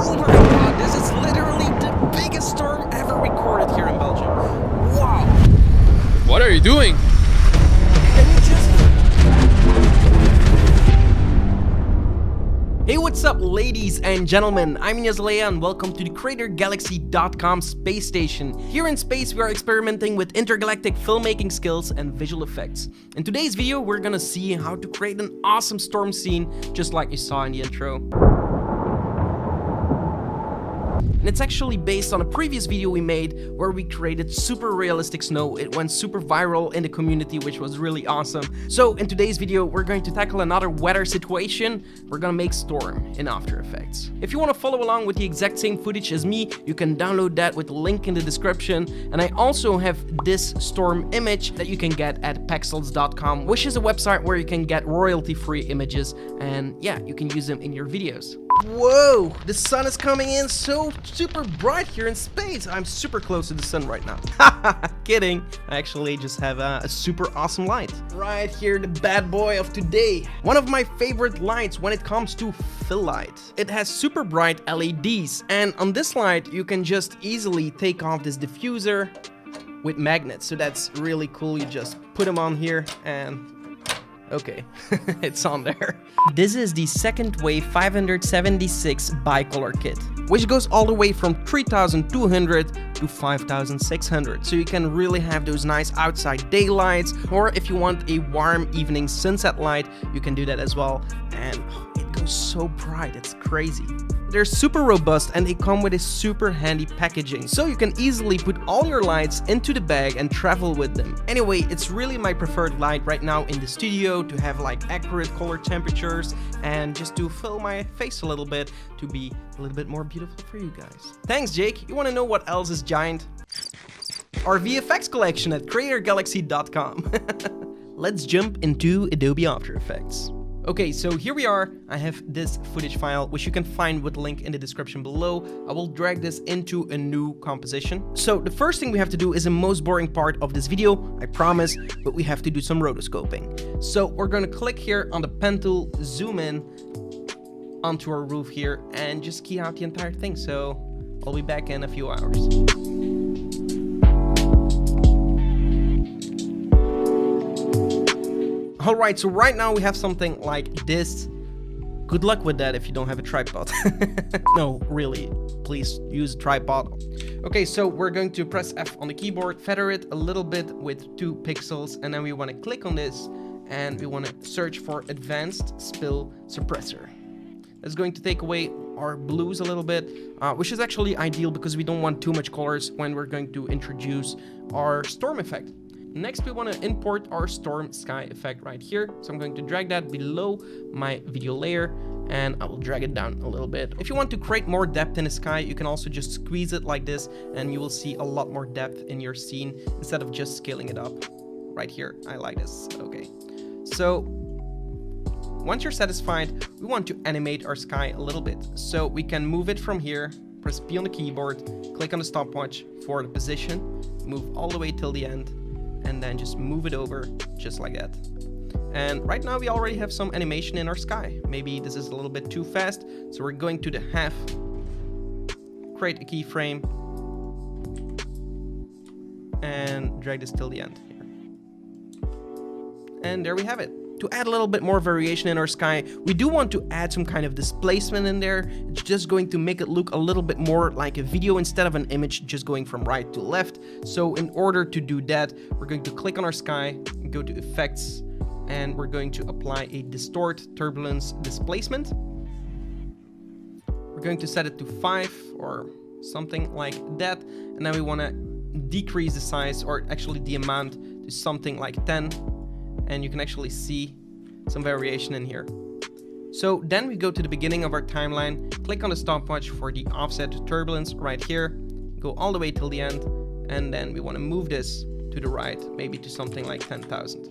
Oh my god, this is literally the biggest storm ever recorded here in Belgium. Wow. What are you doing? Can you just... Hey, what's up, ladies and gentlemen? I'm Yazlea and welcome to the CreatorGalaxy.com space station. Here in space, we are experimenting with intergalactic filmmaking skills and visual effects. In today's video, we're gonna see how to create an awesome storm scene, just like you saw in the intro. And it's actually based on a previous video we made where we created super realistic snow. It went super viral in the community, which was really awesome. So in today's video, we're going to tackle another weather situation. We're gonna make storm in After Effects. If you want to follow along with the exact same footage as me, you can download that with the link in the description. And I also have this storm image that you can get at pexels.com, which is a website where you can get royalty-free images. And yeah, you can use them in your videos. Whoa, the sun is coming in so super bright here in space. I'm super close to the sun right now. Kidding. I actually just have a super awesome light. Right here, the bad boy of today. One of my favorite lights when it comes to fill light. It has super bright LEDs, and on this light you can just easily take off this diffuser with magnets. So that's really cool. You just put them on here and okay, it's on there. This is the Second Wave 576 bicolor kit, which goes all the way from 3200 to 5600. So you can really have those nice outside daylights, or if you want a warm evening sunset light, you can do that as well. And it goes so bright, it's crazy. They're super robust and they come with a super handy packaging, so you can easily put all your lights into the bag and travel with them. Anyway, it's really my preferred light right now in the studio to have like accurate color temperatures and just to fill my face a little bit to be a little bit more beautiful for you guys. Thanks, Jake. You want to know what else is giant? Our VFX collection at CreatorGalaxy.com. Let's jump into Adobe After Effects. Okay, so here we are. I have this footage file, which you can find with the link in the description below. I will drag this into a new composition. So the first thing we have to do is the most boring part of this video, I promise, but we have to do some rotoscoping. So we're going to click here on the pen tool, zoom in onto our roof here, and just key out the entire thing. So I'll be back in a few hours. Alright, so right now we have something like this. Good luck with that if you don't have a tripod. No, really, please use a tripod. Okay, so we're going to press F on the keyboard, feather it a little bit with 2 pixels, and then we want to click on this, and we want to search for Advanced Spill Suppressor. That's going to take away our blues a little bit, which is actually ideal because we don't want too much colors when we're going to introduce our storm effect. Next, we want to import our storm sky effect right here. So I'm going to drag that below my video layer and I will drag it down a little bit. If you want to create more depth in the sky, you can also just squeeze it like this and you will see a lot more depth in your scene instead of just scaling it up. Right here, I like this. Okay, so once you're satisfied, we want to animate our sky a little bit. So we can move it from here, press P on the keyboard, click on the stopwatch for the position, move all the way till the end, and then just move it over just like that. And right now we already have some animation in our sky. Maybe this is a little bit too fast, so we're going to the half, create a keyframe, and drag this till the end here. And there we have it. To add a little bit more variation in our sky, we do want to add some kind of displacement in there. It's just going to make it look a little bit more like a video instead of an image just going from right to left. So in order to do that, we're going to click on our sky, go to Effects, and we're going to apply a Distort Turbulence Displacement. We're going to set it to 5 or something like that. And then we want to decrease the size, or actually the amount, to something like 10. And you can actually see some variation in here. So then we go to the beginning of our timeline, click on the stopwatch for the offset turbulence right here, go all the way till the end, and then we want to move this to the right, maybe to something like 10,000.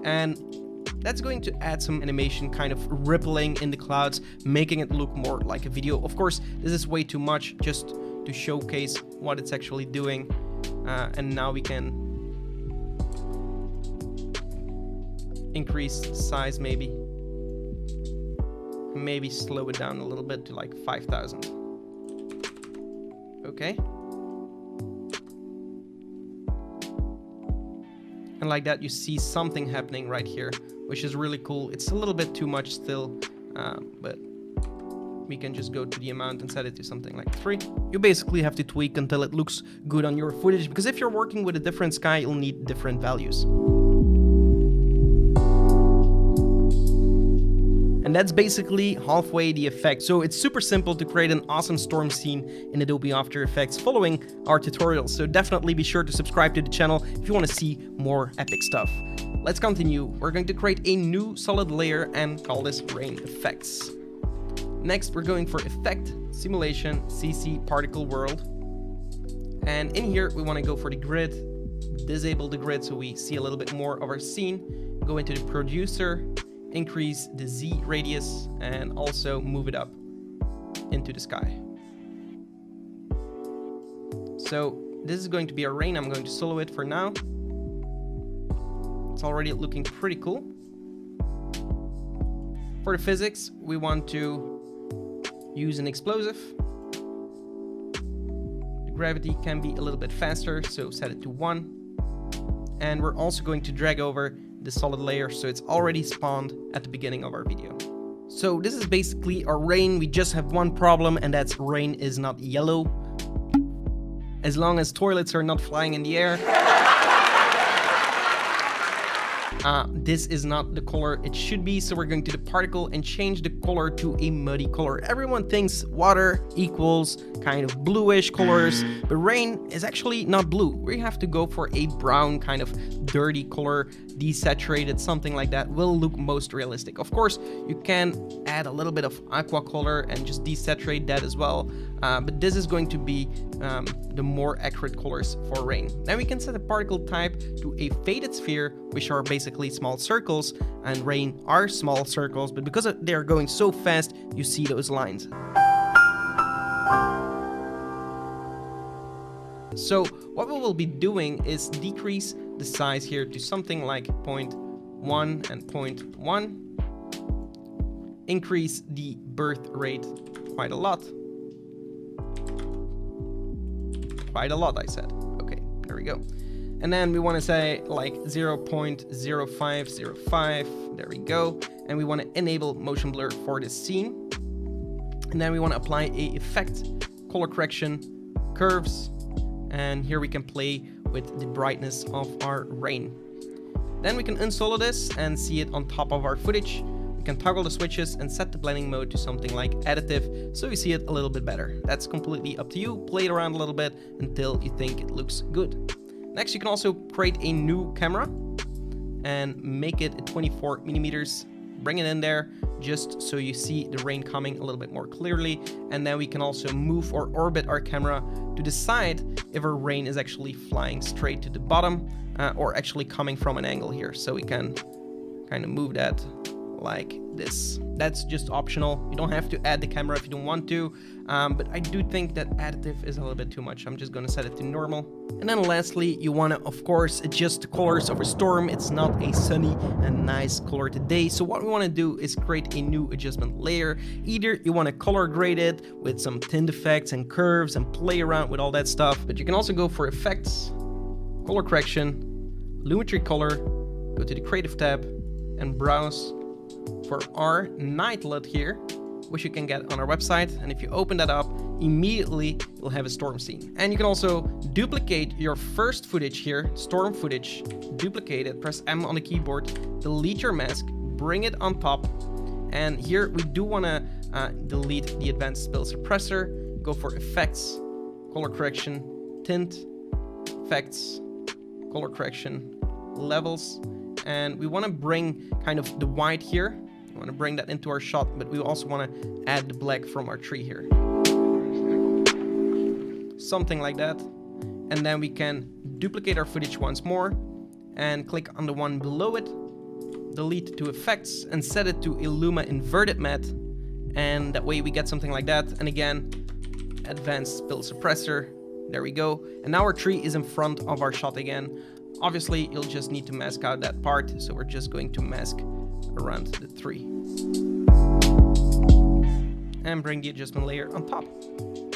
And that's going to add some animation kind of rippling in the clouds, making it look more like a video. Of course, this is way too much just to showcase what it's actually doing. And now we can increase size maybe. maybe slow it down a little bit to like 5,000. Okay. And like that, you see something happening right here, which is really cool. It's a little bit too much still, but we can just go to the amount and set it to something like 3. You basically have to tweak until it looks good on your footage, because if you're working with a different sky, you'll need different values. And that's basically halfway the effect. So it's super simple to create an awesome storm scene in Adobe After Effects following our tutorials. So definitely be sure to subscribe to the channel if you want to see more epic stuff. Let's continue. We're going to create a new solid layer and call this Rain Effects. Next, we're going for Effect, Simulation, CC, Particle World. And in here, we want to go for the grid, disable the grid so we see a little bit more of our scene. Go into the producer, increase the Z radius, and also move it up into the sky. So this is going to be our rain. I'm going to solo it for now. It's already looking pretty cool. For the physics, we want to use an explosive. The gravity can be a little bit faster, so set it to 1. And we're also going to drag over the solid layer so it's already spawned at the beginning of our video. So this is basically our rain. We just have one problem, and that's rain is not yellow. As long as toilets are not flying in the air. This is not the color it should be, so we're going to the particle and change the color to a muddy color. Everyone thinks water equals kind of bluish colors, but rain is actually not blue. We have to go for a brown kind of dirty color, desaturated, something like that will look most realistic. Of course, you can add a little bit of aqua color and just desaturate that as well, but this is going to be the more accurate colors for rain. Then we can set a particle type to a faded sphere, which are basically small circles, and rain are small circles, but because they're going so fast, you see those lines. So what we will be doing is decrease the size here to something like 0.1 and 0.1. Increase the birth rate quite a lot. Quite a lot, I said. Okay, there we go. And then we want to say like 0.0505. There we go. And we want to enable motion blur for this scene. And then we want to apply a effect, color correction, curves. And here we can play with the brightness of our rain. Then we can unsolo this and see it on top of our footage. We can toggle the switches and set the blending mode to something like additive, so you see it a little bit better. That's completely up to you. Play it around a little bit until you think it looks good. Next, you can also create a new camera and make it 24 millimeters. Bring it in there just so you see the rain coming a little bit more clearly. And then we can also move or orbit our camera to decide if our rain is actually flying straight to the bottom or actually coming from an angle here. So we can kind of move that like this. That's just optional. You don't have to add the camera if you don't want to, but I do think that additive is a little bit too much. I'm just going to set it to normal. And then lastly, you want to, of course, adjust the colors of a storm. It's not a sunny and nice color today. So what we want to do is create a new adjustment layer. Either you want to color grade it with some tint effects and curves and play around with all that stuff, but you can also go for effects, color correction, lumetri color, go to the creative tab and browse for our night LUT here, which you can get on our website. And if you open that up, immediately you'll have a storm scene. And you can also duplicate your first footage here, storm footage, duplicate it, press M on the keyboard, delete your mask, bring it on top. And here we do want to delete the advanced spill suppressor, go for effects, color correction, tint, effects, color correction, levels. And we want to bring kind of the white here. We want to bring that into our shot, but we also want to add the black from our tree here. Something like that. And then we can duplicate our footage once more and click on the one below it, delete to effects and set it to Illuma inverted matte. And that way we get something like that. And again, advanced spill suppressor. There we go. And now our tree is in front of our shot again. Obviously, you'll just need to mask out that part, so we're just going to mask around the tree. and bring the adjustment layer on top.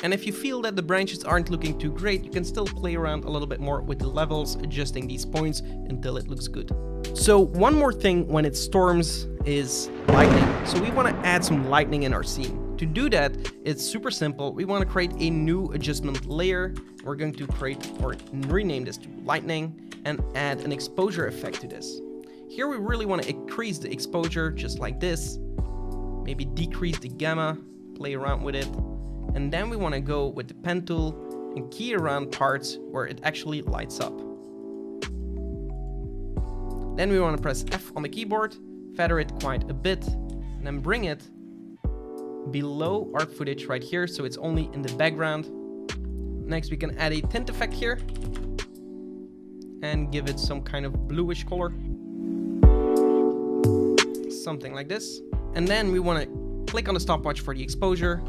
And if you feel that the branches aren't looking too great, you can still play around a little bit more with the levels, adjusting these points until it looks good. So one more thing when it storms is lightning. So we want to add some lightning in our scene. To do that, it's super simple. We want to create a new adjustment layer. We're going to create or rename this to lightning and add an exposure effect to this. Here we really want to increase the exposure just like this. Maybe decrease the gamma, play around with it. And then we want to go with the pen tool and key around parts where it actually lights up. Then we want to press F on the keyboard, feather it quite a bit, and then bring it below our footage right here, so it's only in the background. Next, we can add a tint effect here and give it some kind of bluish color. Something like this. And then we want to click on the stopwatch for the exposure,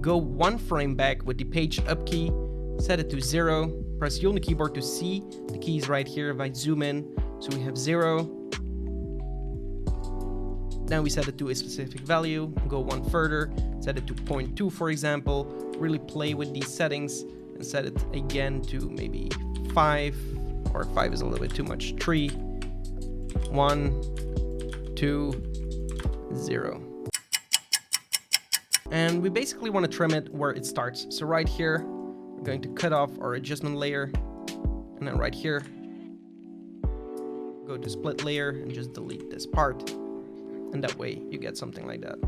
go 1 frame back with the page up key, set it to 0, press U on the keyboard to see the keys right here. If I zoom in, so we have 0. Then we set it to a specific value, go 1 further, set it to 0.2 for example, really play with these settings and set it again to maybe 5, or 5 is a little bit too much, 3, 1, 2, 0. And we basically want to trim it where it starts. So right here, we're going to cut off our adjustment layer, and then right here, go to split layer and just delete this part. And that way you get something like that.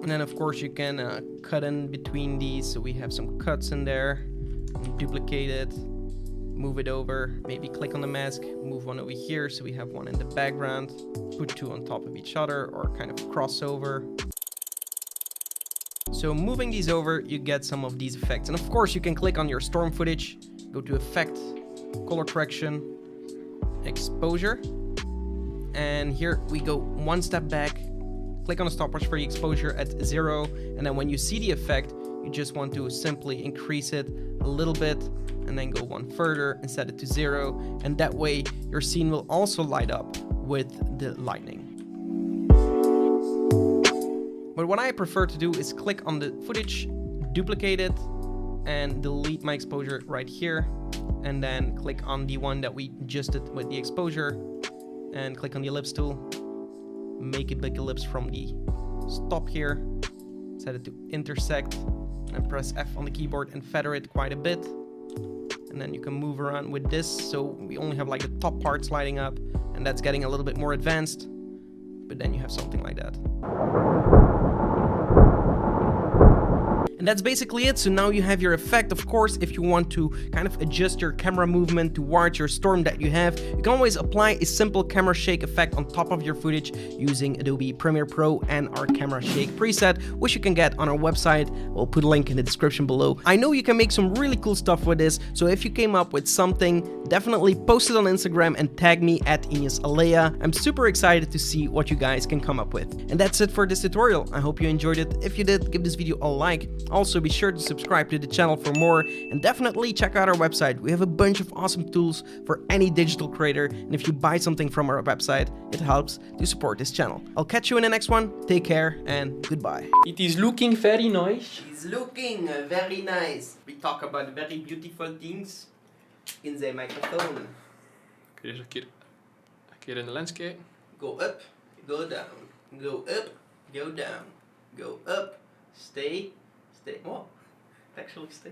And then of course you can cut in between these, so we have some cuts in there. Duplicate it, move it over, maybe click on the mask, move one over here so we have one in the background, put 2 on top of each other or kind of crossover. So moving these over, you get some of these effects. And of course you can click on your storm footage, go to effect, color correction, exposure, and here we go 1 step back, click on the stopwatch for the exposure at 0, and then when you see the effect, you just want to simply increase it a little bit, and then go 1 further and set it to 0, and that way your scene will also light up with the lightning. But what I prefer to do is click on the footage, duplicate it, and delete my exposure right here, and then click on the one that we just did with the exposure, and click on the ellipse tool, make a big ellipse from the stop here, set it to intersect, and press F on the keyboard and feather it quite a bit. And then you can move around with this, so we only have like the top parts lighting up, and that's getting a little bit more advanced, but then you have something like that. And that's basically it. So now you have your effect. Of course, if you want to kind of adjust your camera movement towards your storm that you have, you can always apply a simple camera shake effect on top of your footage using Adobe Premiere Pro and our camera shake preset, which you can get on our website. We'll put a link in the description below. I know you can make some really cool stuff with this, so if you came up with something, definitely post it on Instagram and tag me at @InezAlea. I'm super excited to see what you guys can come up with. And that's it for this tutorial. I hope you enjoyed it. If you did, give this video a like. Also, be sure to subscribe to the channel for more, and definitely check out our website. We have a bunch of awesome tools for any digital creator, and if you buy something from our website, it helps to support this channel. I'll catch you in the next one. Take care and goodbye. It is looking very nice. It's looking very nice. We talk about very beautiful things in the microphone. Kun je eens een keer in de lens kijken? Go up, go down. Go up, go down. Go up, stay. What? Actually stay.